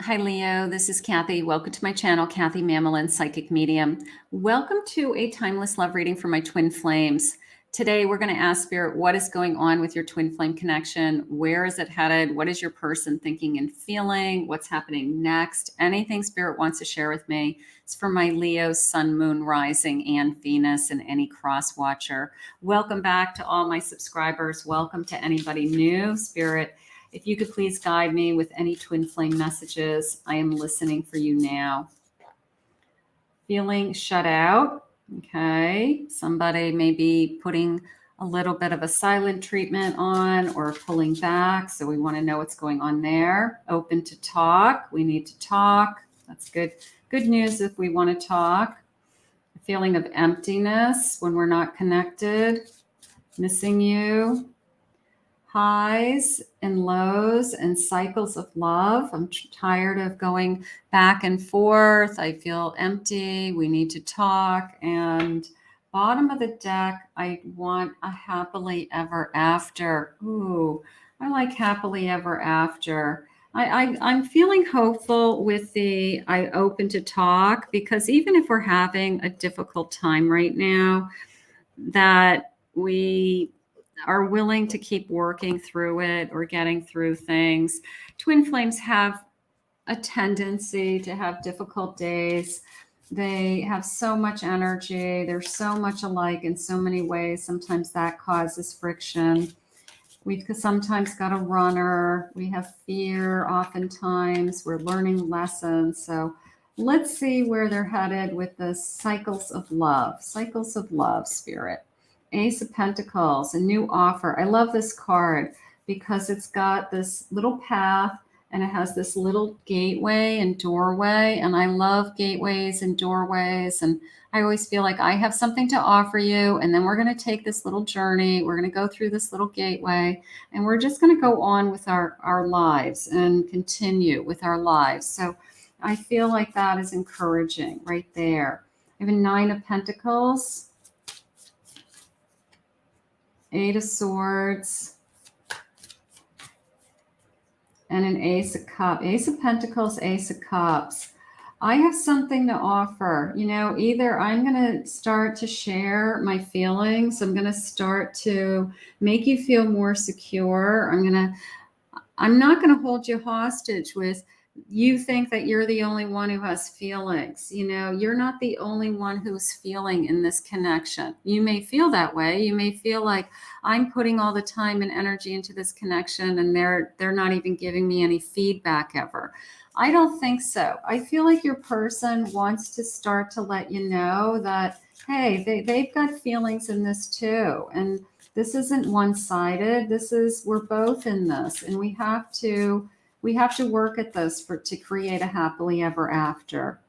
Hi, Leo. This is Kathy. Welcome to my channel, Kathy Mamolen, Psychic Medium. Welcome to a timeless love reading for my twin flames. Today, we're going to ask Spirit, what is going on with your twin flame connection? Where is it headed? What is your person thinking and feeling? What's happening next? Anything Spirit wants to share with me. It's for my Leo, Sun, Moon, Rising, and Venus, and any cross watcher. Welcome back to all my subscribers. Welcome to anybody new. Spirit, if you could please guide me with any twin flame messages, I am listening for you now. Feeling shut out. Okay. Somebody may be putting a little bit of a silent treatment on or pulling back. So we want to know what's going on there. Open to talk. We need to talk. That's good. Good news if we want to talk. A feeling of emptiness when we're not connected. Missing you. Highs and lows and cycles of love. I'm tired of going back and forth. I feel empty. We need to talk. And bottom of the deck, I want a happily ever after. Ooh, I like happily ever after. I'm feeling hopeful with the I open to talk, because even if we're having a difficult time right now, that we are willing to keep working through it or getting through things. Twin flames have a tendency to have difficult days. They have so much energy. They're so much alike in so many ways. Sometimes that causes friction. We've sometimes got a runner. We have fear oftentimes. We're learning lessons. So let's see where they're headed with the cycles of love. Cycles of love, Spirit. Ace of Pentacles, a new offer. I love this card because it's got this little path and it has this little gateway and doorway. And I love gateways and doorways. And I always feel like I have something to offer you. And then we're going to take this little journey. We're going to go through this little gateway and we're just going to go on with our lives and continue with our lives. So I feel like that is encouraging right there. I have a Nine of Pentacles. Eight of Swords, and an Ace of Cups. Ace of Pentacles, Ace of Cups. I have something to offer. You know, either I'm going to start to share my feelings. I'm going to start to make you feel more secure. I'm not going to hold you hostage with you think that you're the only one who has feelings. You know, you're not the only one who's feeling in this connection. You may feel that way. You may feel like I'm putting all the time and energy into this connection and they're not even giving me any feedback ever. I don't think so. I feel like your person wants to start to let you know that, hey, they've got feelings in this too. And this isn't one-sided. We're both in this, and we have to work at this to create a happily ever after.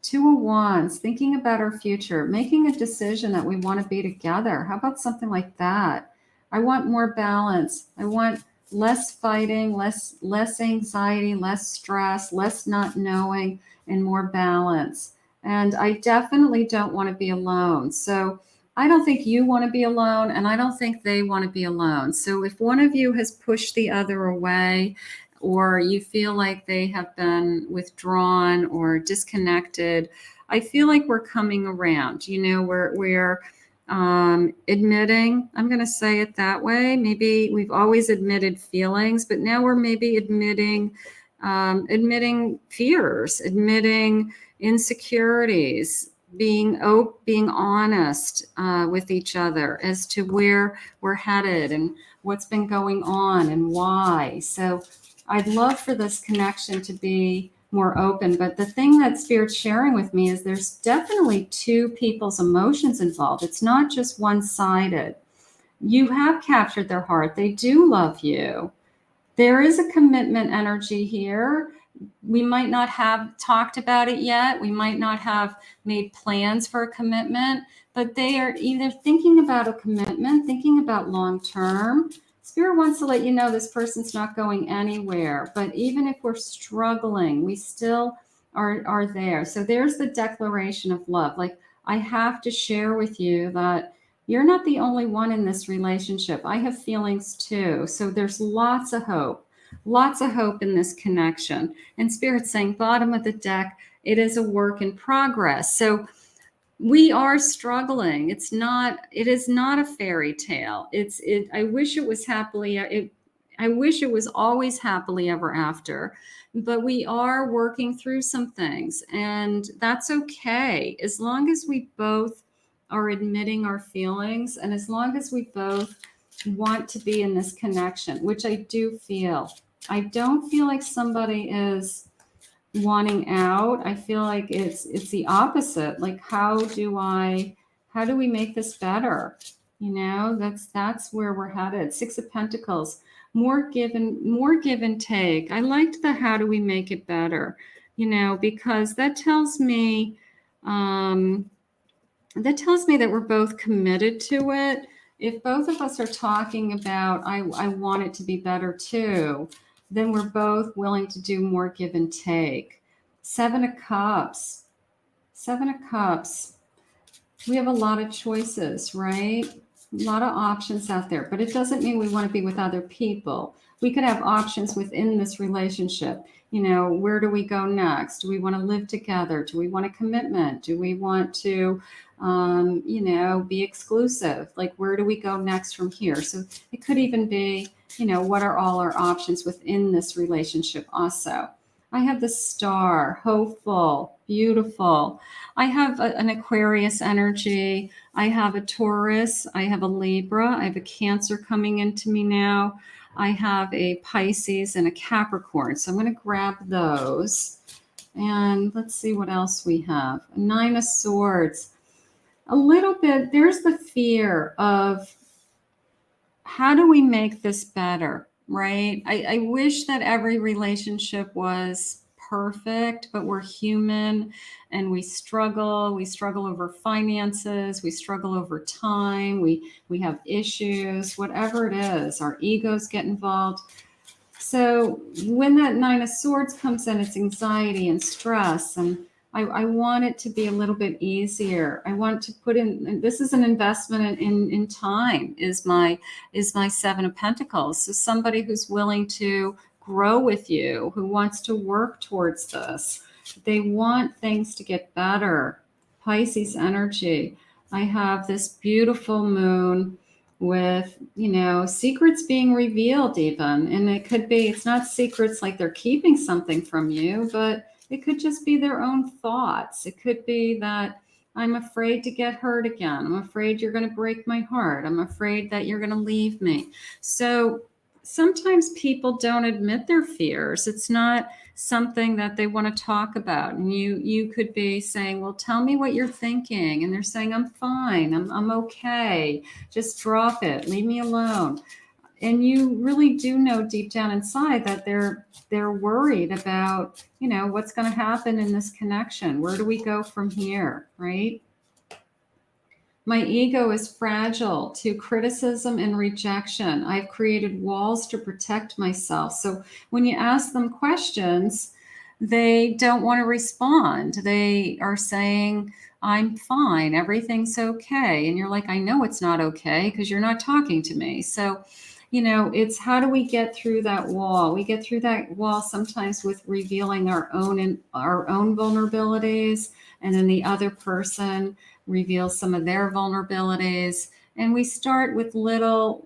Two of Wands, thinking about our future, making a decision that we want to be together. How about something like that? I want more balance. I want less fighting, less anxiety, less stress, less not knowing, and more balance. And I definitely don't want to be alone. So I don't think you want to be alone, and I don't think they want to be alone. So if one of you has pushed the other away, or you feel like they have been withdrawn or disconnected, I feel like we're coming around. You know, we're admitting, I'm going to say it that way. Maybe we've always admitted feelings, but now we're maybe admitting fears, admitting insecurities, being honest with each other as to where we're headed and what's been going on and why. So I'd love for this connection to be more open. But the thing that Spirit's sharing with me is there's definitely two people's emotions involved. It's not just one-sided. You have captured their heart. They do love you. There is a commitment energy here. We might not have talked about it yet. We might not have made plans for a commitment, but they are either thinking about a commitment, thinking about long-term. Spirit wants to let you know this person's not going anywhere. But even if we're struggling, we still are there. So there's the declaration of love. Like, I have to share with you that you're not the only one in this relationship. I have feelings too. So there's lots of hope. Lots of hope in this connection. And Spirit's saying, bottom of the deck, it is a work in progress. So we are struggling. It is not a fairy tale. I wish it was I wish it was always happily ever after, but we are working through some things, and that's okay. As long as we both are admitting our feelings, and as long as we both want to be in this connection, which I do feel. I don't feel like somebody is wanting out. I feel like it's the opposite. Like, how do we make this better? That's where we're headed. Six of Pentacles, more give and take. I liked the how do we make it better, because that tells me that we're both committed to it. If both of us are talking about, I want it to be better too, then we're both willing to do more give and take. Seven of Cups. We have a lot of choices, right? A lot of options out there, but it doesn't mean we want to be with other people. We could have options within this relationship. Where do we go next? Do we want to live together? Do we want a commitment? Do we want to, be exclusive? Like, where do we go next from here? So it could even be, what are all our options within this relationship also? I have the Star, hopeful, beautiful. I have an Aquarius energy. I have a Taurus. I have a Libra. I have a Cancer coming into me now. I have a Pisces and a Capricorn. So I'm going to grab those. And let's see what else we have. A Nine of Swords. A little bit, there's the fear of, how do we make this better, right? I wish that every relationship was perfect, but we're human and we struggle. We struggle over finances. We struggle over time. We have issues, whatever it is. Our egos get involved. So when that Nine of Swords comes in, it's anxiety and stress, and I want it to be a little bit easier. I want to put in, this is an investment in time, is my Seven of Pentacles. So somebody who's willing to grow with you, who wants to work towards this. They want things to get better. Pisces energy. I have this beautiful moon with, secrets being revealed even. And it's not secrets like they're keeping something from you, but it could just be their own thoughts. It could be that I'm afraid to get hurt again. I'm afraid you're going to break my heart. I'm afraid that you're going to leave me. So sometimes people don't admit their fears. It's not something that they want to talk about. And you could be saying, well, tell me what you're thinking. And they're saying, I'm fine. I'm okay. Just drop it. Leave me alone. And you really do know deep down inside that they're worried about, what's going to happen in this connection. Where do we go from here, right? My ego is fragile to criticism and rejection. I've created walls to protect myself. So when you ask them questions, they don't want to respond. They are saying, I'm fine, everything's okay. And you're like, I know it's not okay because you're not talking to me. So it's how do we get through that wall? We get through that wall sometimes with revealing our own vulnerabilities, and then the other person reveals some of their vulnerabilities. And we start with little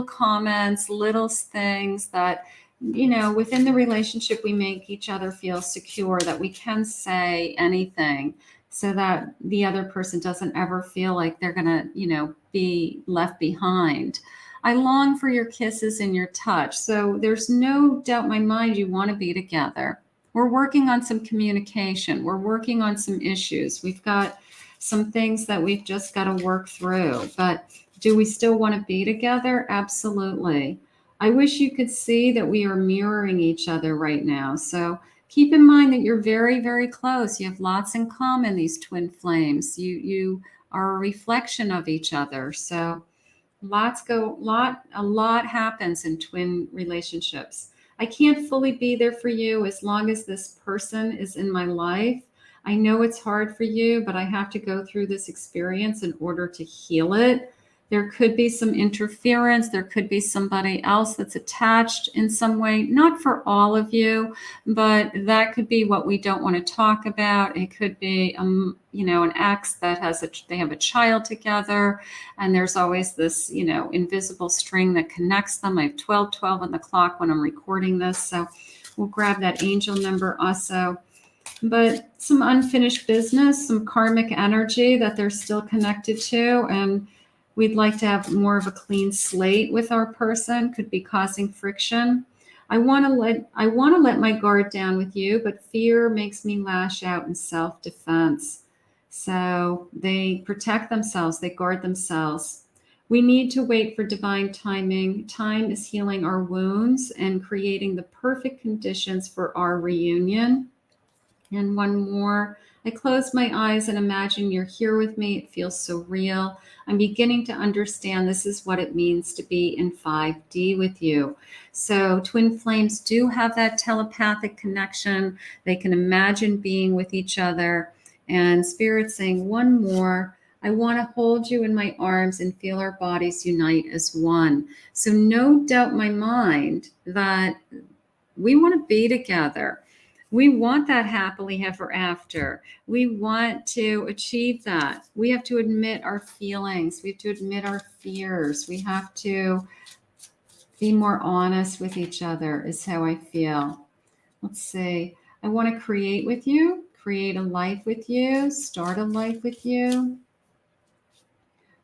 comments, little things that, within the relationship, we make each other feel secure, that we can say anything so that the other person doesn't ever feel like they're going to, be left behind. I long for your kisses and your touch. So there's no doubt in my mind you want to be together. We're working on some communication. We're working on some issues. We've got some things that we've just got to work through. But do we still want to be together? Absolutely. I wish you could see that we are mirroring each other right now. So keep in mind that you're very, very close. You have lots in common, these twin flames. You are a reflection of each other. So a lot happens in twin relationships. I can't fully be there for you as long as this person is in my life. I know it's hard for you, but I have to go through this experience in order to heal it. There could be some interference. There could be somebody else that's attached in some way, not for all of you, but that could be what we don't want to talk about. It could be, an ex that they have a child together, and there's always this, invisible string that connects them. I have 1212 on the clock when I'm recording this, so we'll grab that angel number also. But some unfinished business, some karmic energy that they're still connected to, and we'd like to have more of a clean slate with our person, could be causing friction. I want to let my guard down with you, but fear makes me lash out in self-defense. So they protect themselves, they guard themselves. We need to wait for divine timing. Time is healing our wounds and creating the perfect conditions for our reunion. And one more. I close my eyes and imagine you're here with me. It feels so real. I'm beginning to understand this is what it means to be in 5D with you. So twin flames do have that telepathic connection. They can imagine being with each other. And Spirit's saying one more. I want to hold you in my arms and feel our bodies unite as one. So no doubt in my mind that we want to be together. We want that happily ever after. We want to achieve that. We have to admit our feelings. We have to admit our fears. We have to be more honest with each other is how I feel. Let's see. I want to create with you, create a life with you, start a life with you.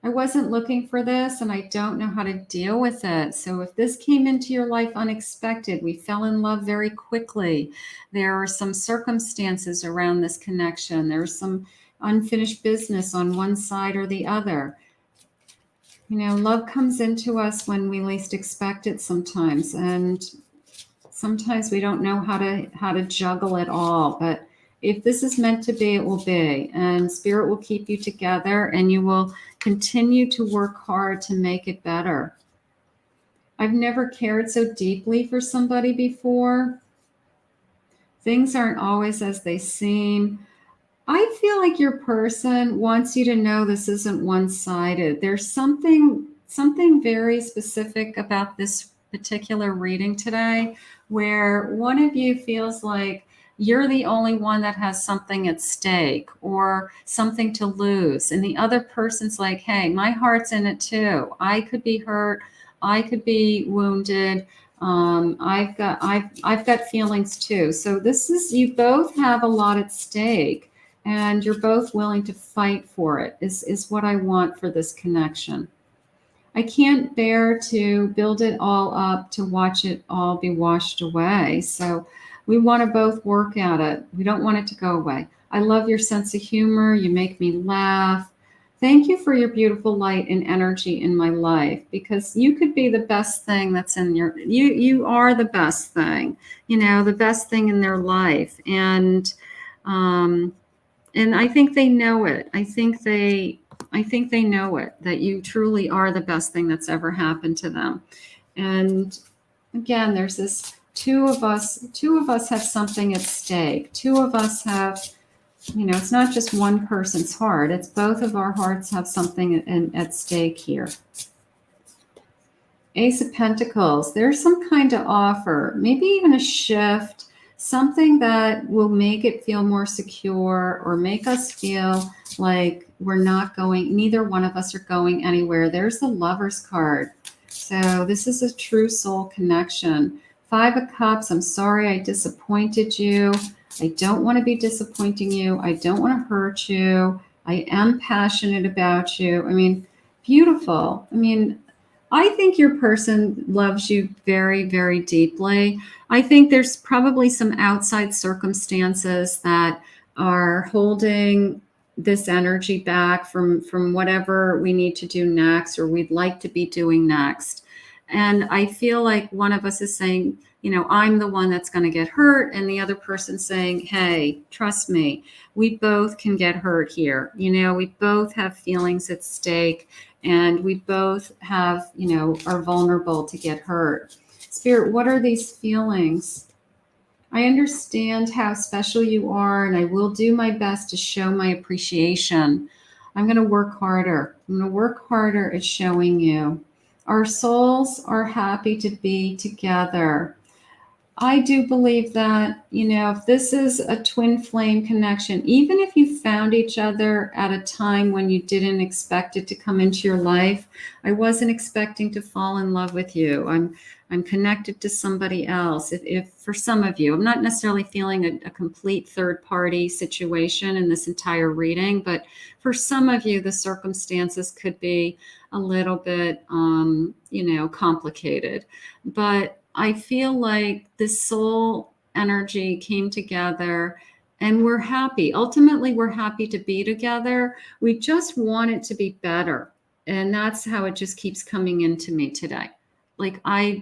I wasn't looking for this and I don't know how to deal with it. So if this came into your life unexpected, we fell in love very quickly. There are some circumstances around this connection. There's some unfinished business on one side or the other. Love comes into us when we least expect it sometimes. And sometimes we don't know how to juggle it all. But if this is meant to be, it will be. And Spirit will keep you together and you will continue to work hard to make it better. I've never cared so deeply for somebody before. Things aren't always as they seem. I feel like your person wants you to know this isn't one-sided. There's something very specific about this particular reading today where one of you feels like you're the only one that has something at stake or something to lose. And the other person's like, hey, my heart's in it too. I could be hurt. I could be wounded. I've got feelings too. So this is, you both have a lot at stake and you're both willing to fight for it is what I want for this connection. I can't bear to build it all up to watch it all be washed away. So we want to both work at it. We don't want it to go away. I love your sense of humor. You make me laugh. Thank you for your beautiful light and energy in my life because you could be the best thing that's in you are the best thing, the best thing in their life. And I think they know it. I think they know it, that you truly are the best thing that's ever happened to them. And again, there's this two of us have something at stake. Two of us have, it's not just one person's heart. It's both of our hearts have something at stake here. Ace of Pentacles, there's some kind of offer, maybe even a shift, something that will make it feel more secure or make us feel like neither one of us are going anywhere. There's the Lover's card. So this is a true soul connection. 5 of Cups, I'm sorry I disappointed you. I don't want to be disappointing you. I don't want to hurt you. I am passionate about you. Beautiful. I think your person loves you very, very deeply. I think there's probably some outside circumstances that are holding this energy back from whatever we need to do next or we'd like to be doing next. And I feel like one of us is saying, I'm the one that's going to get hurt. And the other person saying, hey, trust me, we both can get hurt here. We both have feelings at stake and we both have, are vulnerable to get hurt. Spirit, what are these feelings? I understand how special you are and I will do my best to show my appreciation. I'm going to work harder. I'm going to work harder at showing you. Our souls are happy to be together. I do believe that, if this is a twin flame connection, even if you found each other at a time when you didn't expect it to come into your life, I wasn't expecting to fall in love with you. I'm connected to somebody else. If for some of you, I'm not necessarily feeling a complete third party situation in this entire reading, but for some of you, the circumstances could be a little bit, complicated. But I feel like the soul energy came together and we're happy. Ultimately, we're happy to be together. We just want it to be better. And that's how it just keeps coming into me today. Like, I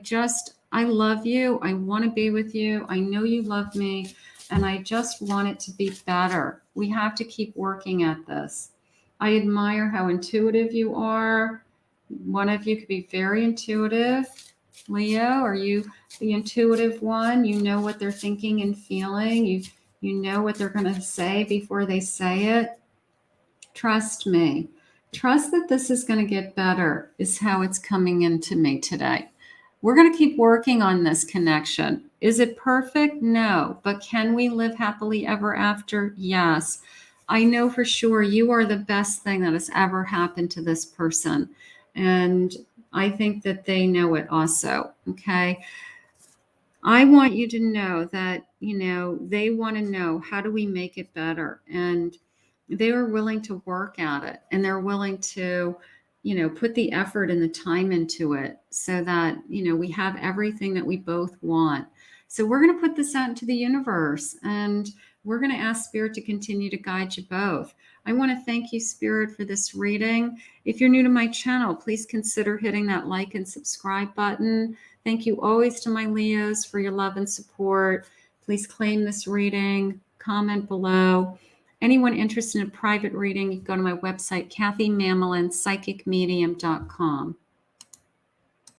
love you. I want to be with you. I know you love me. And I just want it to be better. We have to keep working at this. I admire how intuitive you are. One of you could be very intuitive. Leo, are you the intuitive one? You know what they're thinking and feeling. You know what they're going to say before they say it. Trust me. Trust that this is going to get better is how it's coming into me today. We're going to keep working on this connection. Is it perfect? No. But can we live happily ever after? Yes. I know for sure you are the best thing that has ever happened to this person. And I think that they know it also. Okay. I want you to know that, they want to know, how do we make it better? And they are willing to work at it, and they're willing to, put the effort and the time into it so that, we have everything that we both want. So we're going to put this out into the universe, and we're going to ask Spirit to continue to guide you both. I want to thank you, Spirit, for this reading. If you're new to my channel, please consider hitting that like and subscribe button. Thank you always to my Leos for your love and support. Please claim this reading, comment below. Anyone interested in a private reading, you can go to my website, KathyMamolen, psychicmedium.com.